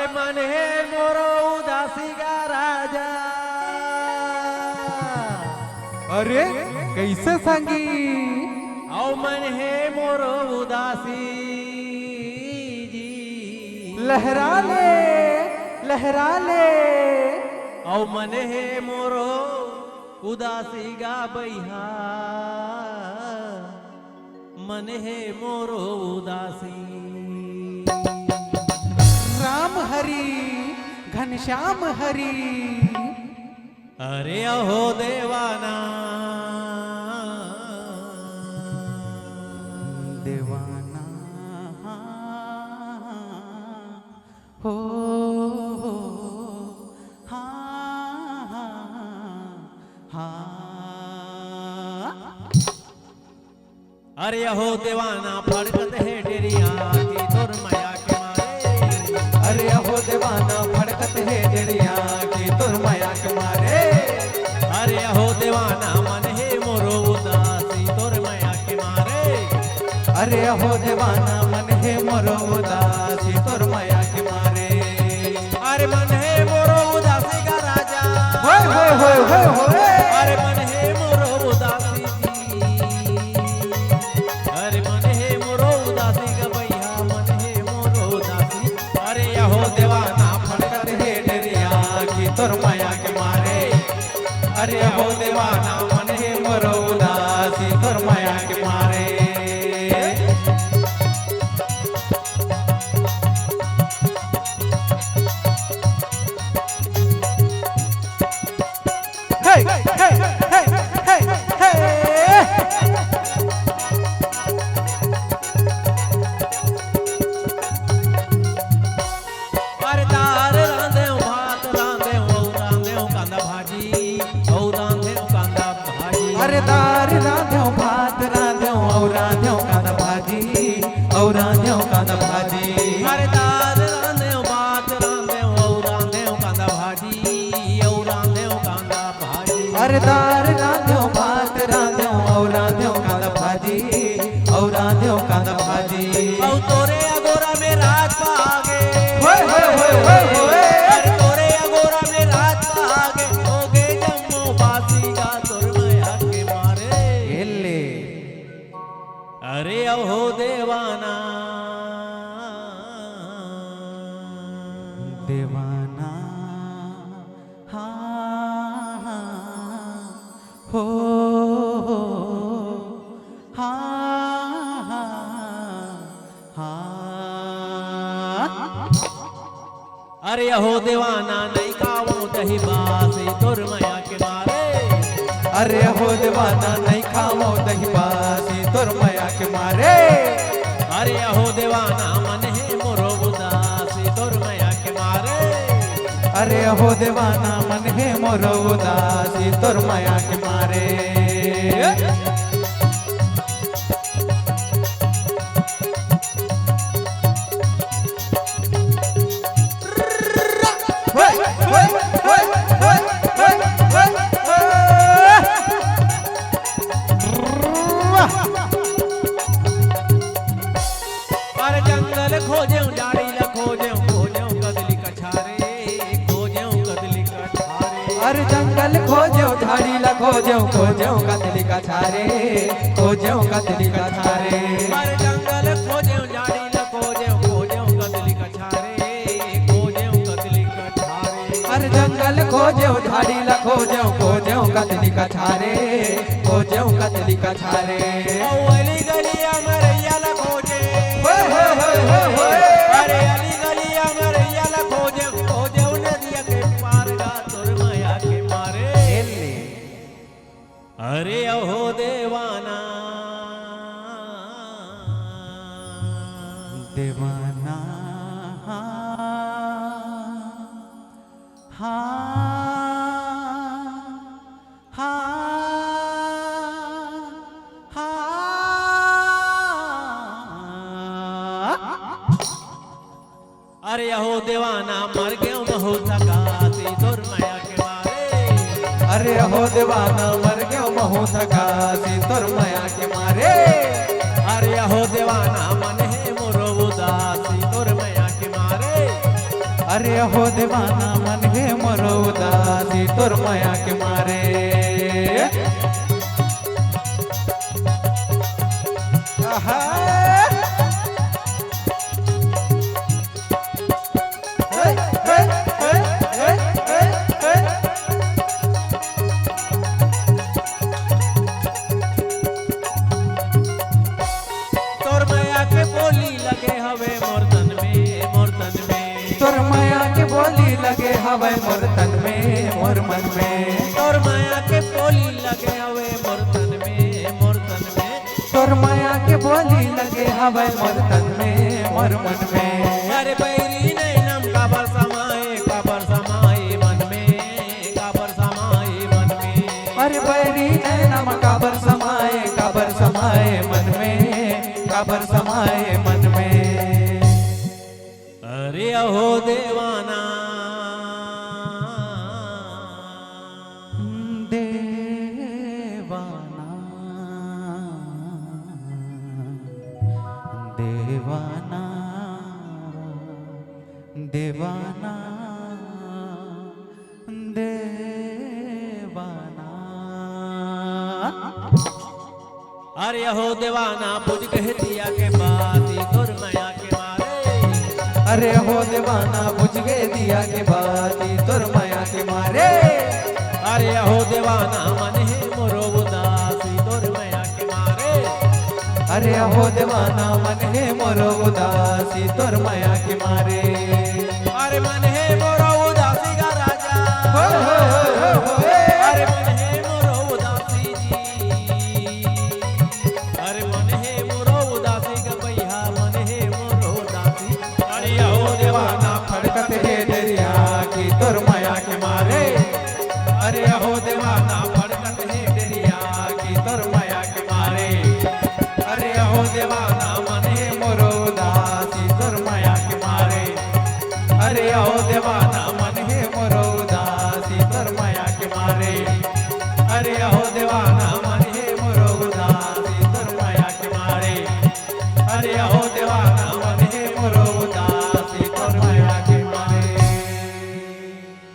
मन है मोरो उदासी का राजा। अरे कैसे सांगी? औ मन है मोरो उदासी जी। लहरा ले लहरा ले। औ मन है मोरो उदासी गा बैहा। मन है मोरो उदासी। राम हरि घनश्याम हरि। अरे अहो देवाना देवाना हो अरे अहो देवाना फड़कत है डेरिया की तोर माया के मारे। अरे अहो देवाना फड़कत है डेरिया की तोर माया के मारे। अरे अहो देवाना मन है मोरो उदासी तोर माया के मारे। अरे अहो देवाना मन है मोरो उदासी तोर माया के मारे। अरे मन है मोरो उदासी का राजा। होय होय होय होय होय। अरे मन है मोरो उदासी जी। अरे मन है मोरो उदासी का भैया मन है मोरो उदासी। अरे अहो देवाना फड़कत है डेरिया की तोर माया के मारे। अरे अहो देवाना मन है मोरो उदासी तोर माया के मारे। Hey, hey, hey, hey, hey. अरे दार रांधे भात रांधे कांदा भाजी। रांधे कांदा भाजी। अरे दार रांध्यो भात रांध्यो और रांध्यो कांदा भाजी और रांध्यो कांदा भाजी। अरे दार रांधे भात रांधे कांदा भाजी। रांधे कांदा भाजी। अरे दार रांध्यो भात रांध्यो और रांध्यो कांदा भाजी और रांध्यो कांदा भाजी। औ तोरे अगोरा में रात पागे। होय होय होय होय होय। अरे तोरे अगोरा में रात पागे। होगे जम्मू बासी का तोर माया के मारे। एले अरे अहो देवाना देवाना हाँ हो हाँ अरे अहो देवाना नहीं खाओ दही बासी तोर माया के मारे। अरे हो देवाना नहीं खाओ दही बासी तोर माया के मारे। अरे अहो देवाना मन है मोरो उदासी तोर माया के मारे। अरे हो देवाना मन है मोरो उदासी तोर माया के मारे। अरे जंगल खोजे डाड़ी ला खोजे कदली कछारे। खोजे कदली कछारे। अरे जंगल खोजो झाड़ी ला खोजो कदली का छारे खोजो कदली का छारे। अरे जंगल खोजे डाड़ी ला खोजे कदली कछारे। खोजे कदली कछारे। अरे जंगल खोजो झाड़ी ला खोजो कदली का छारे खोजो कदली का छारे। अली गलिया मरैया ला खोजे। अरे अली गलिया मरैया ला खोजे नदिया के पार गा तोर माया के मारे। अरे अहो देवाना देवाना अरे अहो देवाना मर गयो बहुत थकासी तोर माया के मारे। अरे अहो देवाना मर गयो महू थकासी तोर माया के मारे। अरे अहो देवाना मन है मोरो उदासी तोर माया के मारे। अरे हो दीवाना मन है मोरो उदासी तोर माया के मारे आहा हे हे हे हे हे हे तोर माया के बोली लगे हवे मोर तन में मोर तन में तोर माया के बोली लगे हवे मोर तन में मोर मन में तोर माया के बोली लगे हवे मोर तन में मोर तन में तोर माया के बोली लगे हवे मोर तन में मोर मन में अरे बैरी नहीं नम काबर समाए मन में काबर समाए मन में अरे बैरी नैनम काबर समाए मन में काबर समाए मन में अरे अहो देवाना देवाना देवाना देवाना देवाना अरे अहो देवाना बुझ कह दिया के बाती तोर माया के मारे अरे हो दीवाना बुझ गए दिया के बाती तोर माया के मारे अरे अहो देवाना मन है मोरो उदासी तोर माया के मारे अरे हो दीवाना मन है मोरो उदासी तोर माया के मारे अरे मन है मोरो उदासी का राजा हो, हो, हो, हो, अरे मन है मोरो उदासी जी अरे मन है मोरो उदासी का भैया मन है मोरो उदासी अरे अहो देवाना फड़कत है दरिया की तोर माया